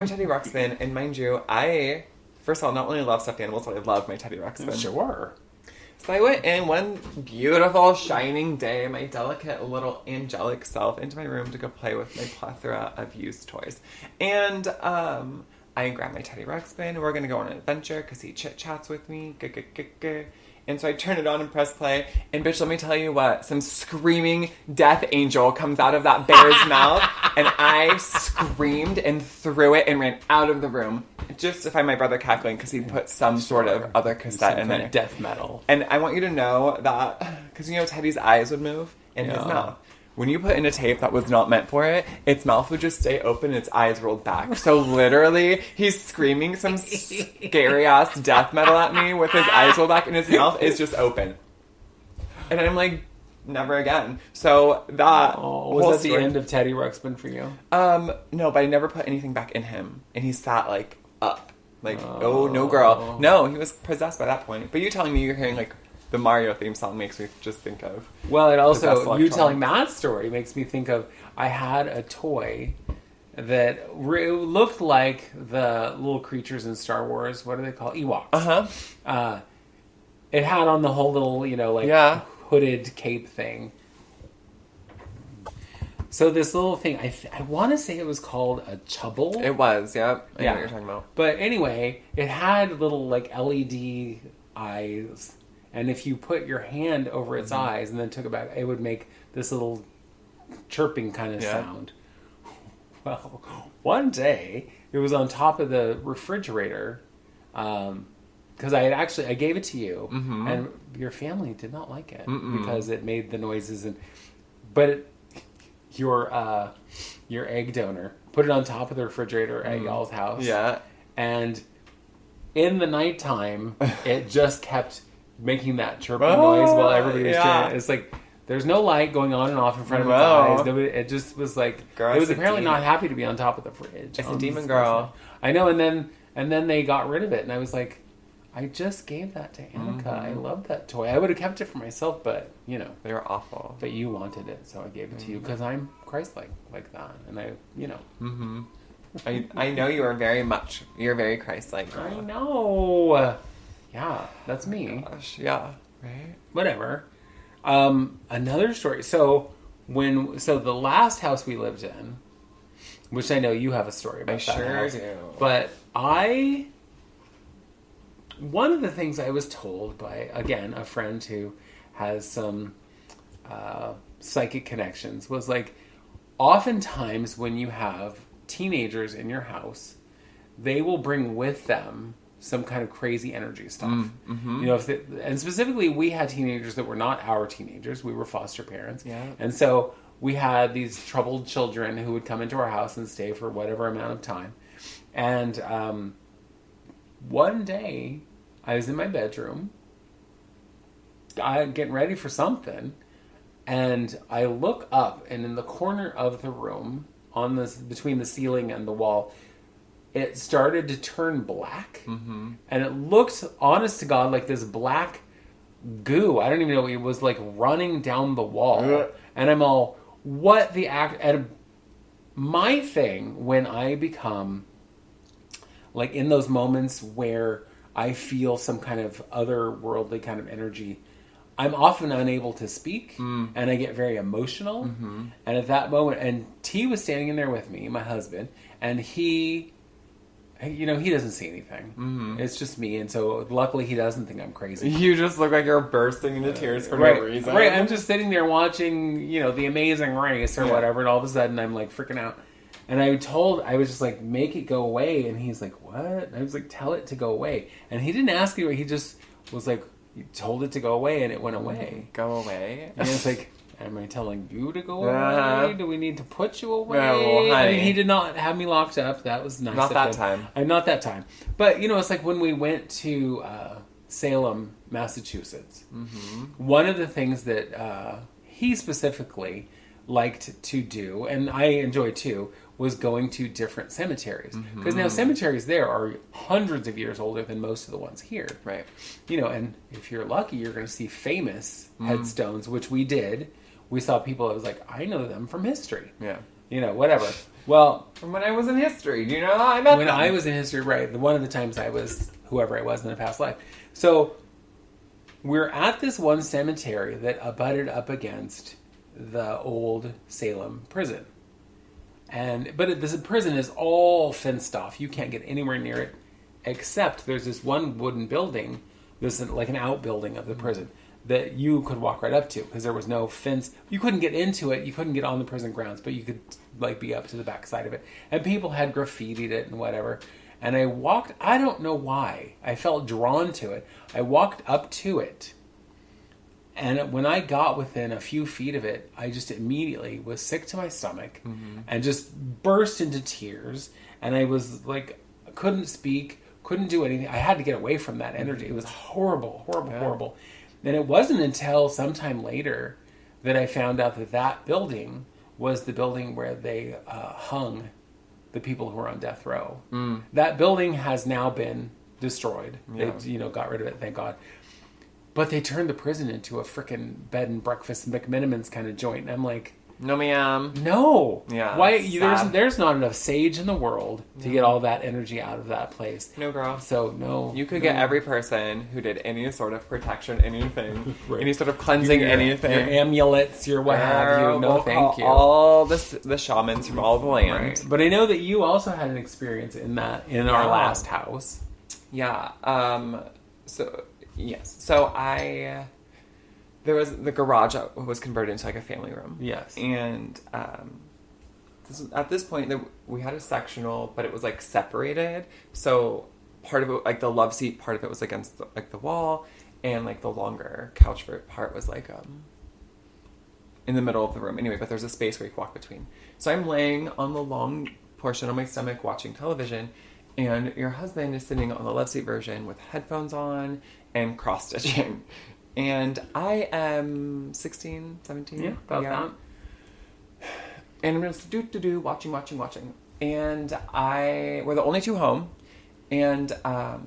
My Teddy Ruxpin, and mind you, first of all, not only love stuffed animals, but I love my Teddy Ruxpin. Sure. So I went in one beautiful, shining day, my delicate little angelic self, into my room to go play with my plethora of used toys. And I grabbed my Teddy Ruxpin, and we're going to go on an adventure because he chit-chats with me. And so I turn it on and press play, and bitch, let me tell you what, some screaming death angel comes out of that bear's mouth, and I screamed and threw it and ran out of the room, just to find my brother cackling, because he put some sort of other cassette in there. Death metal. And I want you to know that, because Teddy's eyes would move in his mouth. When you put in a tape that was not meant for it, its mouth would just stay open and its eyes rolled back. So literally, he's screaming some scary-ass death metal at me with his eyes rolled back and his mouth is just open. And I'm like, never again. So that was that the end of Teddy Ruxpin for you? No, but I never put anything back in him. And he sat, like, up. Like, oh, no, girl. No, he was possessed by that point. But you telling me you're hearing, like, the Mario theme song makes me just think of... Well, it also, you telling that story makes me think of, I had a toy that looked like the little creatures in Star Wars. What do they call Ewoks? Uh-huh. It had on the whole little, hooded cape thing. So this little thing, I want to say it was called a Chubble. It was, yep. I know what you're talking about. But anyway, it had little, like, LED eyes. And if you put your hand over its eyes and then took it back, it would make this little chirping kind of sound. Well, one day, it was on top of the refrigerator, because I gave it to you, and your family did not like it because it made the noises. But your egg donor put it on top of the refrigerator at y'all's house. Yeah. And in the nighttime, it just kept making that chirping noise while everybody was doing it. It's like, there's no light going on and off in front of its eyes. It just was like, girl, it was apparently not happy to be on top of the fridge. It's a demon girl. I know, and then they got rid of it, and I was like, I just gave that to Annika. I love that toy. I would have kept it for myself, but, They were awful. But you wanted it, so I gave it to you, because I'm Christ-like like that, and I know you're very Christ-like girl. I know. Yeah, that's me. Gosh, yeah. Right? Whatever. Another story. So the last house we lived in, which I know you have a story about. I sure do. But one of the things I was told by, again, a friend who has some psychic connections was like, oftentimes when you have teenagers in your house, they will bring with them some kind of crazy energy stuff. And specifically, we had teenagers that were not our teenagers. We were foster parents. Yeah. And so we had these troubled children who would come into our house and stay for whatever amount of time. And one day, I was in my bedroom, getting ready for something, and I look up, and in the corner of the room, between the ceiling and the wall, it started to turn black, and it looked, honest to God, like this black goo. I don't even know, it was like running down the wall. And I'm all, what the act... And my thing, when I become, like, in those moments where I feel some kind of otherworldly kind of energy, I'm often unable to speak, and I get very emotional. And at that moment, and T was standing in there with me, my husband, and he doesn't see anything. It's just me, and so luckily he doesn't think I'm crazy. You just look like you're bursting into tears for no reason. Right, I'm just sitting there watching, The Amazing Race or whatever, and all of a sudden I'm like freaking out. And I was just like, make it go away, and he's like, what? And I was like, tell it to go away. And he didn't ask me, he just was like, he told it to go away, and it went away. Go away? And it's like, am I telling you to go away? Do we need to put you away? No, honey. I mean, he did not have me locked up. That was nice. Not that time. Not that time. But, it's like when we went to Salem, Massachusetts, one of the things that he specifically liked to do, and I enjoy too, was going to different cemeteries. Because now cemeteries there are hundreds of years older than most of the ones here. Right. And if you're lucky, you're going to see famous headstones, which we did. We saw people that was like, I know them from history. Yeah. whatever. Well, From when I was in history, do you know how I met when them? I was in history, right, one of the times I was whoever I was in a past life. So we're at this one cemetery that abutted up against the old Salem prison. But this prison is all fenced off. You can't get anywhere near it, except there's this one wooden building. This is like an outbuilding of the prison that you could walk right up to because there was no fence. You couldn't get into it. You couldn't get on the prison grounds, but you could be up to the back side of it. And people had graffitied it and whatever. And I walked. I don't know why. I felt drawn to it. I walked up to it. And when I got within a few feet of it, I just immediately was sick to my stomach and just burst into tears. And I was like, couldn't speak, couldn't do anything. I had to get away from that energy. It was horrible, horrible. And it wasn't until sometime later that I found out that building was the building where they hung the people who were on death row. That building has now been destroyed. Yeah. They got rid of it, thank God. But they turned the prison into a frickin' bed and breakfast McMinimans kind of joint. And I'm like, no, ma'am. no. Yeah. Why? There's not enough sage in the world to get all that energy out of that place. No, girl. So, no. You could get every person who did any sort of protection, anything, Right. any sort of cleansing, anything. Your amulets, your what have you. No, We'll thank call you. all the shamans from all the land. Right. But I know that you also had an experience in our last house. Yeah. Yes. So there was the garage was converted into like a family room. Yes. And at this point we had a sectional, but it was like separated. So part of it, like the love seat part of it, was against the wall, and like the longer couch part was like in the middle of the room. Anyway, but there's a space where you can walk between. So I'm laying on the long portion on my stomach watching television. And your husband is sitting on the love seat version with headphones on and cross-stitching. And I am 16, 17. Yeah, about that. And I'm just watching. And we're the only two home. And I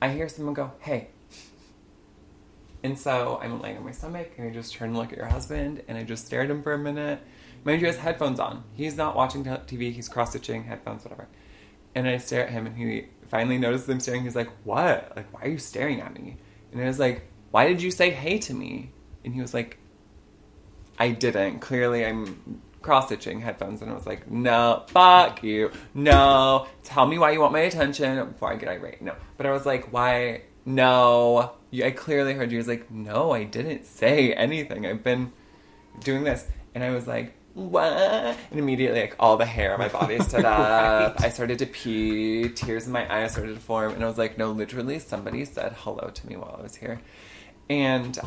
hear someone go, hey. And so I'm laying on my stomach, and I just turn and look at your husband, and I just stare at him for a minute. Mind you, he has headphones on. He's not watching TV. He's cross-stitching, headphones, whatever. And I stare at him, and he finally notices I'm staring. He's like, what? Like, why are you staring at me? And I was like, why did you say hey to me? And he was like, I didn't. Clearly, I'm cross-stitching headphones. And I was like, no, fuck you. No. Tell me why you want my attention before I get irate. No. But I was like, why? No. I clearly heard you. He was like, no, I didn't say anything. I've been doing this. And I was like, what? And immediately, like, all the hair on my body stood up. I started to pee. Tears in my eyes started to form. And I was like, no, literally, somebody said hello to me while I was here. And,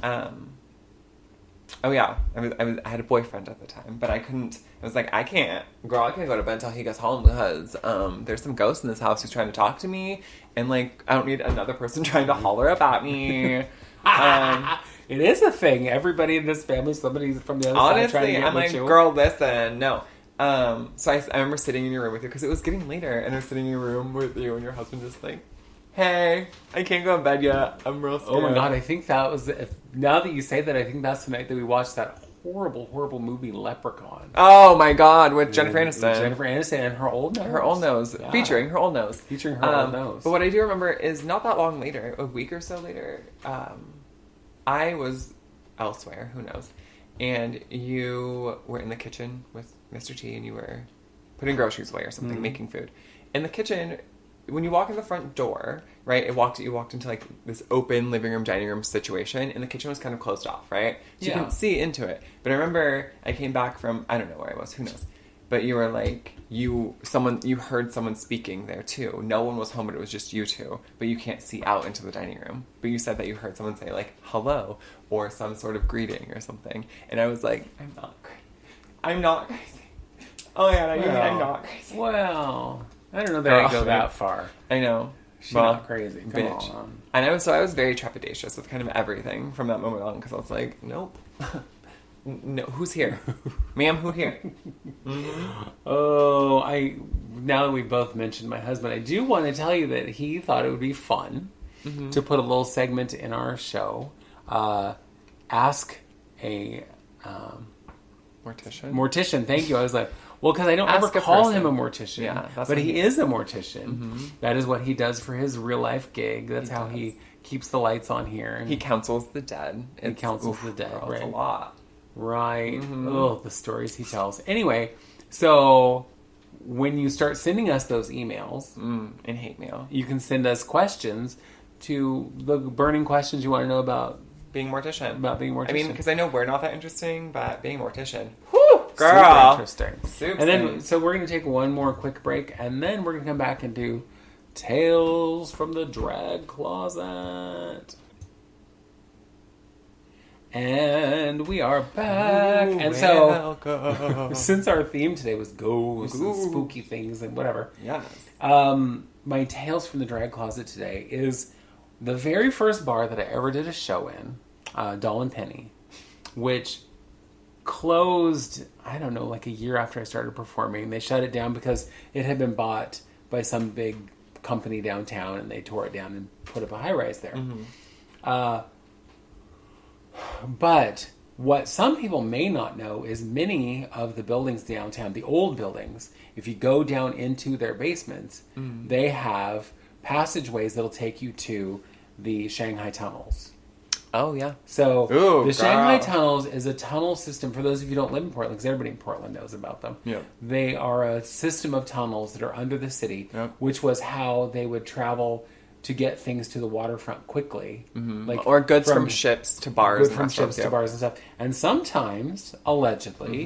oh yeah, I had a boyfriend at the time, but I was like, I can't go to bed until he gets home because, there's some ghost in this house who's trying to talk to me. And, like, I don't need another person trying to holler up at me. It is a thing. Everybody in this family, somebody from the other side trying to get I'm with like, you. girl, listen, no. So I remember sitting in your room with you because it was getting later, and I was sitting in your room with you and your husband just like, hey, I can't go to bed yet. I'm real scared. Oh my God, I think that was, now that you say that, I think that's the night that we watched that horrible movie Leprechaun. Oh my God, with Jennifer Aniston. Jennifer Aniston and her old nose. Her old nose. Yeah. Featuring her old nose. Featuring her old nose. But what I do remember is not that long later, a week or so later, I was elsewhere, who knows, and you were in the kitchen with Mr. T, and you were putting groceries away or something, making food. In the kitchen, when you walk in the front door, right, you walked into like this open living room, dining room situation, and the kitchen was kind of closed off, right? So you couldn't see into it. But I remember I came back from, I don't know where I was, who knows. But you were like, you heard someone speaking there too. No one was home, but it was just you two. But you can't see out into the dining room. But you said that you heard someone say like, hello, or some sort of greeting or something. And I was like, I'm not crazy. Oh yeah, I'm not crazy. Well, I don't know that I go that far. I know. She's not crazy. Come bitch. on. I know, so I was very trepidatious with kind of everything from that moment on, because I was like, nope. No, who's here? Ma'am, who here? Mm-hmm. Oh, now that we both mentioned my husband, I do want to tell you that he thought it would be fun to put a little segment in our show. Ask a... Mortician? Mortician, thank you. I was like, well, because I don't Ask ever a call person. him a mortician. Yeah, that's but what he he is a mortician. That is what he does for his real life gig. That's how does. he keeps the lights on here. And He counsels the dead. he counsels the dead, girl, right? It's a lot. Right. Oh, the stories he tells. Anyway, so when you start sending us those emails, And hate mail. you can send us questions to the burning questions you want to know about Being mortician. being mortician. I mean, because I know we're not that interesting, but being mortician. Whew, Girl. super interesting. Super And then, interesting. so we're going to take one more quick break, and then we're going to come back and do Tales from the Drag Closet. And we are back. Ooh, and so, welcome. since our theme today was ghosts and Ooh. spooky things and whatever, Yes. my Tales from the Drag Closet today is the very first bar that I ever did a show in, Doll and Penny, which closed, I don't know, like a year after I started performing. They shut it down because it had been bought by some big company downtown, and they tore it down and put up a high-rise there. But what some people may not know is many of the buildings downtown, the old buildings, if you go down into their basements, they have passageways that'll take you to the Shanghai tunnels. Oh, yeah. So Ooh, the Shanghai girl. tunnels is a tunnel system for those of you who don't live in Portland, because everybody in Portland knows about them. Yep. They are a system of tunnels that are under the city, Yep. which was how they would travel to get things to the waterfront quickly. Like Or goods from ships to bars. Good and from restaurants, ships to yeah. bars and stuff. And sometimes, allegedly,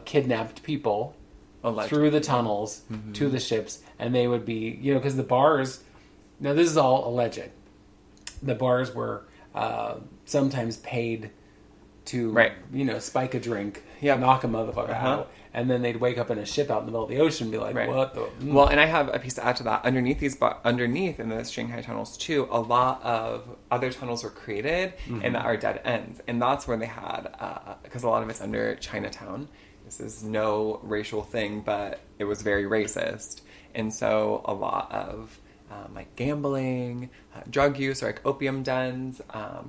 kidnapped people Allegedly. through the tunnels to the ships. And they would be, because the bars, now this is all alleged. The bars were sometimes paid to, Right. spike a drink, Yep. knock a motherfucker out. And then they'd wake up in a ship out in the middle of the ocean and be like, Right. what the... Well, and I have a piece to add to that. Underneath in the Shanghai tunnels too, a lot of other tunnels were created and that are dead ends, and that's where they had because a lot of it's under Chinatown. This is no racial thing, but it was very racist, and so a lot of like gambling, drug use, or like opium dens,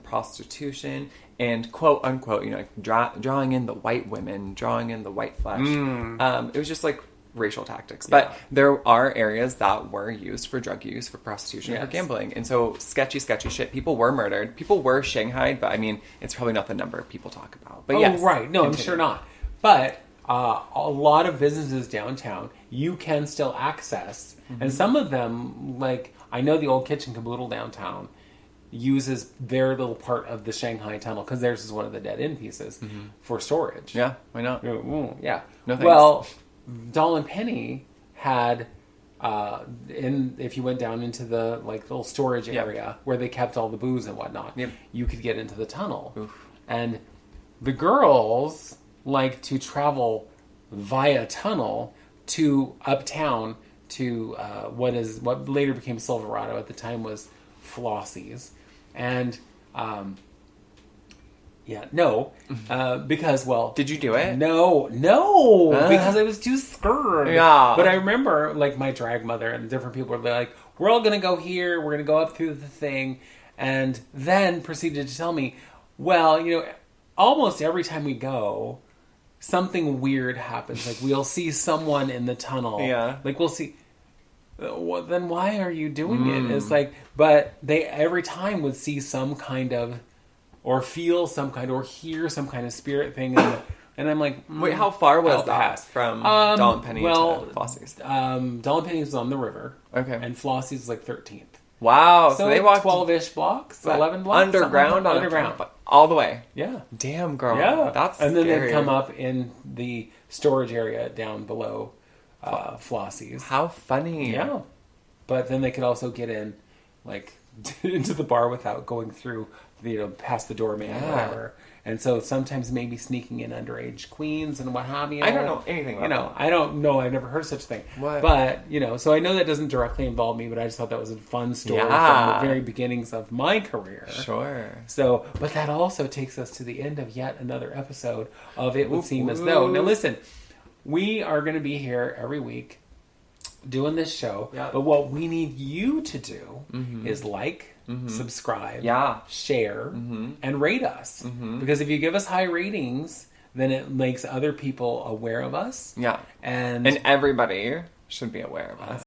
prostitution, and quote unquote, like drawing in the white women, drawing in the white flesh. It was just like racial tactics. But there are areas that were used for drug use, for prostitution, for gambling. And so sketchy shit. People were murdered. People were shanghaied, but I mean, it's probably not the number people talk about. But yes. right. No, I'm continue. sure not. But a lot of businesses downtown you can still access. And some of them, like, I know the old Kitchen Caboodle downtown uses their little part of the Shanghai tunnel, because theirs is one of the dead end pieces, for storage. Yeah, why not? Yeah. No thanks. Well, Doll and Penny had, if you went down into the little storage area where they kept all the booze and whatnot, you could get into the tunnel. Oof. And the girls like to travel via tunnel to uptown to what later became Silverado, at the time was Flossie's. And because, well... Did you do it? No, because I was too scared. Yeah. But I remember, my drag mother and different people were like, we're all going to go here, we're going to go up through the thing, and then proceeded to tell me, well, almost every time we go, something weird happens. Like, we'll see someone in the tunnel. Yeah. Like, we'll see... Well, then why are you doing it? It's like, but they every time would see some kind of, or feel some kind, or hear some kind of spirit thing, and I'm like, Wait, how far was I'll that pass. from Doll and Penny to Flossie's? Doll and Penny was on the river. Okay. And Flossie's was like 13th. Wow, so they walked 12-ish blocks, 11 blocks, underground, underground, all the way. Yeah. Damn, girl. Yeah, That's and then scary. they'd come up in the storage area down below Flossie's. How funny. Yeah. But then they could also get in, into the bar without going through, past the doorman or whatever. And so sometimes maybe sneaking in underage queens and what have you. I don't know anything about that. I don't know. I've never heard of such a thing. What? But, so I know that doesn't directly involve me, but I just thought that was a fun story from the very beginnings of my career. Sure. So, but that also takes us to the end of yet another episode of It Would Seem As Though. Now listen, we are going to be here every week doing this show, but what we need you to do is subscribe, share, and rate us. Because if you give us high ratings, then it makes other people aware of us. Yeah. And everybody should be aware of us.